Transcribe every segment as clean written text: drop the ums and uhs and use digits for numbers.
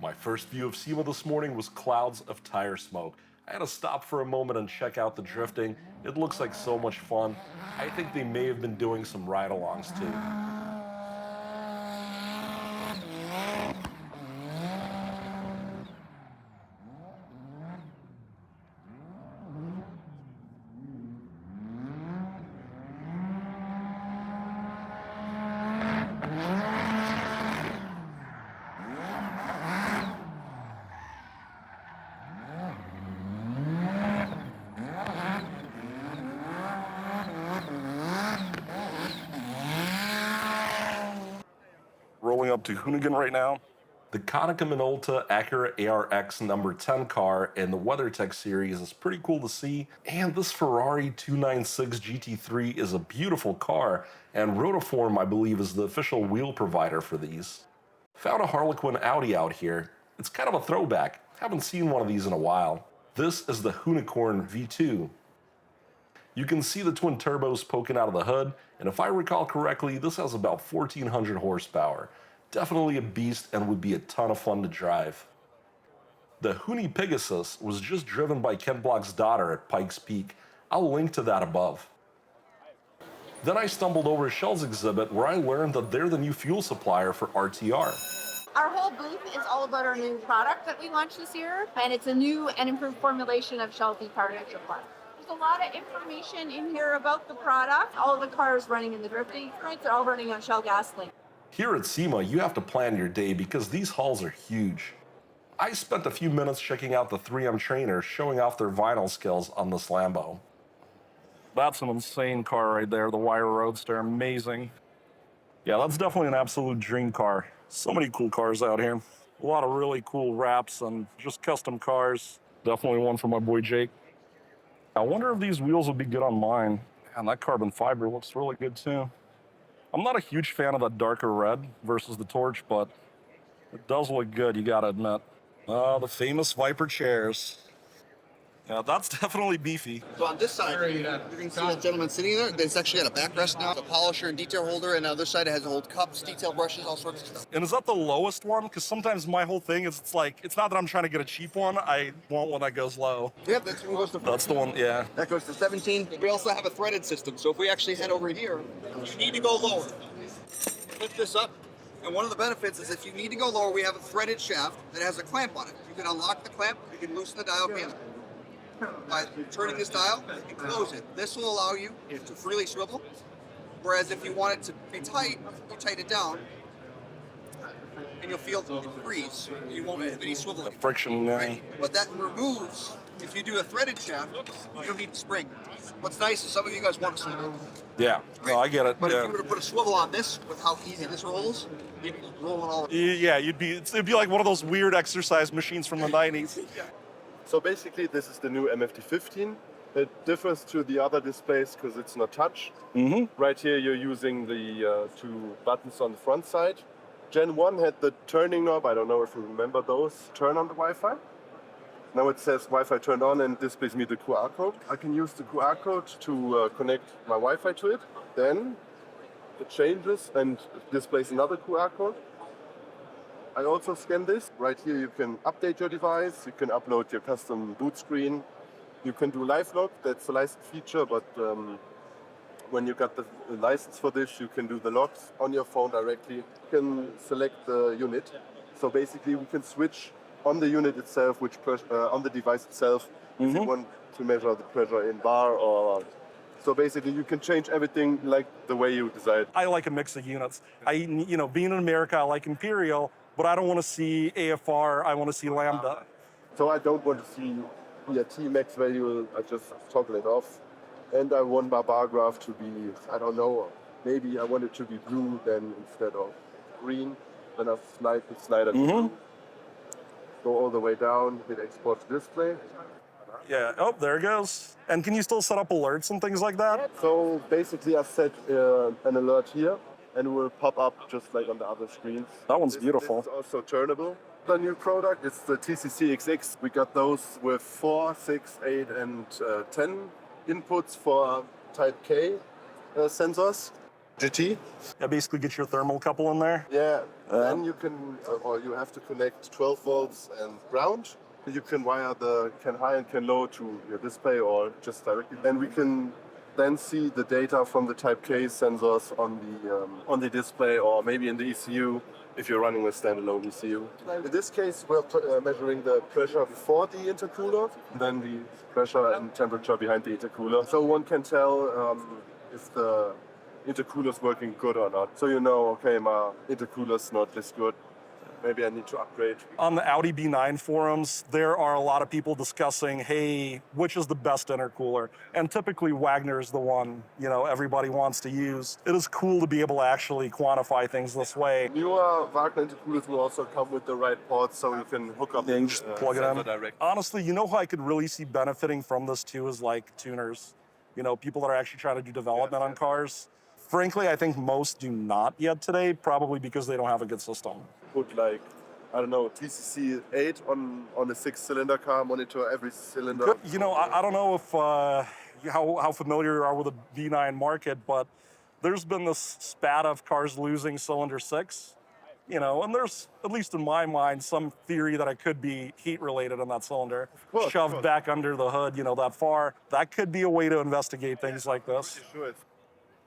My first view of SEMA this morning was clouds of tire smoke. I had to stop for a moment and check out the drifting. It looks like so much fun. I think they may have been doing some ride-alongs too. Rolling up to Hoonigan right now. The Konica Minolta ACURA ARX number 10 car in the WeatherTech series is pretty cool to see, and this Ferrari 296 GT3 is a beautiful car, and Rotiform, I believe, is the official wheel provider for these. Found a Harlequin Audi out here. It's kind of a throwback. Haven't seen one of these in a while. This is the Hoonicorn V2. You can see the twin turbos poking out of the hood, and if I recall correctly, this has about 1,400 horsepower. Definitely a beast and would be a ton of fun to drive. The Hoonipigasus was just driven by Ken Block's daughter at Pike's Peak. I'll link to that above. Then I stumbled over Shell's exhibit where I learned that they're the new fuel supplier for RTR. Our whole booth is all about our new product that we launched this year, and it's a new and improved formulation of Shell's cartridge supply. There's a lot of information in here about the product. All of the cars running in the drifting experience are all running on Shell gasoline. Here at SEMA, you have to plan your day because these halls are huge. I spent a few minutes checking out the 3M trainers showing off their vinyl skills on this Lambo. That's an insane car right there, the Wire Roadster, amazing. Yeah, that's definitely an absolute dream car. So many cool cars out here. A lot of really cool wraps and just custom cars. Definitely one for my boy Jake. I wonder if these wheels would be good on mine. And that carbon fiber looks really good too. I'm not a huge fan of that darker red versus the torch, but it does look good, you gotta admit. The famous Vyper Chairs. Yeah, that's definitely beefy. So on this side, you can see that gentleman sitting there. It's actually got a backrest now, a polisher and detail holder, and on the other side it has old cups, detail brushes, all sorts of stuff. And is that the lowest one? Because sometimes my whole thing is it's not that I'm trying to get a cheap one, I want one that goes low. Yep, that's one goes to 14. That's the one, yeah. That goes to 17. We also have a threaded system, so if we actually head over here, you need to go lower. Lift this up, and one of the benefits is if you need to go lower, we have a threaded shaft that has a clamp on it. You can unlock the clamp, you can loosen the dial pin. By turning this dial and close it. This will allow you to freely swivel, whereas if you want it to be tight, you tighten it down, and you'll feel it freeze. You won't have any swivel. The friction, right? But that removes, if you do a threaded shaft, you don't need a spring. What's nice is some of you guys want to swivel. Yeah, right? No, I get it. But yeah. if you were to put a swivel on this, with how easy this rolls, you'd be rolling all over. Yeah, it'd be like one of those weird exercise machines from the 90s. Yeah. So basically, this is the new MFD15. It differs to the other displays because it's not touch. Mm-hmm. Right here, you're using the two buttons on the front side. Gen 1 had the turning knob. I don't know if you remember those. Turn on the Wi-Fi. Now it says Wi-Fi turned on and displays me the QR code. I can use the QR code to connect my Wi-Fi to it. Then it changes and displays another QR code. I also scan this. Right here you can update your device, you can upload your custom boot screen, you can do live log, that's a licensed feature, but when you got the license for this, you can do the logs on your phone directly. You can select the unit. So basically we can switch on the unit itself, on the device itself, if you want to measure the pressure in bar or... So basically, you can change everything like the way you decide. I like a mix of units. Being in America, I like Imperial, but I don't want to see AFR, I want to see Lambda. So I don't want to see ERT max value, I just toggle it off. And I want my bar graph to be, I don't know, maybe I want it to be blue then instead of green. Then I slide the slider to blue. Go all the way down, hit export to display. Yeah, oh, there it goes. And can you still set up alerts and things like that? So basically I set an alert here and it will pop up just like on the other screens. That one's beautiful. This is also turnable. The new product is the TCC XX. We got those with 4, 6, 8 and 10 inputs for type K sensors. GT. Yeah, basically get your thermocouple in there. Yeah, then you can, or you have to connect 12 volts and ground. You can wire the can high and can low to your display or just directly. And we can then see the data from the Type K sensors on the display or maybe in the ECU if you're running a standalone ECU. In this case, we're measuring the pressure for the intercooler, then the pressure and temperature behind the intercooler. So one can tell if the intercooler's working good or not. So you know, okay, my intercooler's not this good. Maybe I need to upgrade. On the Audi B9 forums, there are a lot of people discussing, hey, which is the best intercooler? And typically Wagner is the one, everybody wants to use. It is cool to be able to actually quantify things this way. Newer Wagner intercoolers will also come with the right ports so you can hook up and just plug it in. direct. Honestly, who I could really see benefiting from this too is like tuners. People that are actually trying to do development on cars. Frankly, I think most do not yet today, probably because they don't have a good system. Put like, I don't know, TCC 8 on a 6-cylinder car, monitor every cylinder. I don't know if how familiar you are with the B9 market, but there's been this spat of cars losing cylinder 6, and there's, at least in my mind, some theory that it could be heat related in that cylinder, shoved back under the hood, that far. That could be a way to investigate things like this. Sure.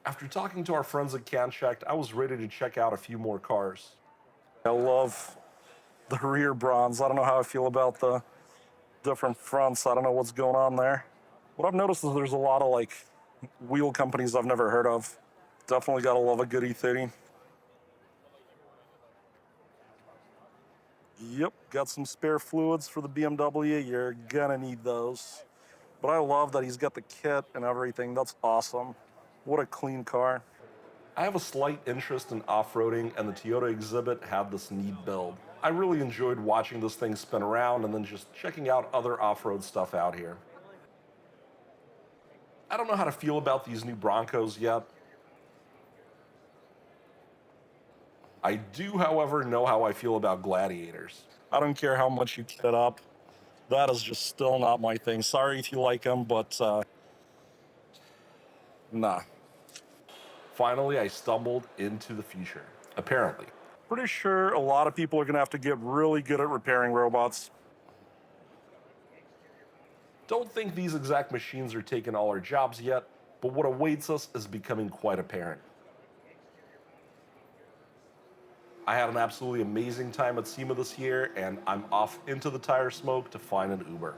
After talking to our friends at CANchecked, I was ready to check out a few more cars. I love the rear bronze. I don't know how I feel about the different fronts. I don't know what's going on there. What I've noticed is there's a lot of wheel companies I've never heard of. Definitely gotta love a good E30. Yep, got some spare fluids for the BMW. You're gonna need those. But I love that he's got the kit and everything. That's awesome. What a clean car. I have a slight interest in off-roading, and the Toyota exhibit had this neat build. I really enjoyed watching this thing spin around and then just checking out other off-road stuff out here. I don't know how to feel about these new Broncos yet. I do, however, know how I feel about Gladiators. I don't care how much you kit up. That is just still not my thing. Sorry if you like them, but nah. Finally, I stumbled into the future, apparently. Pretty sure a lot of people are gonna have to get really good at repairing robots. Don't think these exact machines are taking all our jobs yet, but what awaits us is becoming quite apparent. I had an absolutely amazing time at SEMA this year, and I'm off into the tire smoke to find an Uber.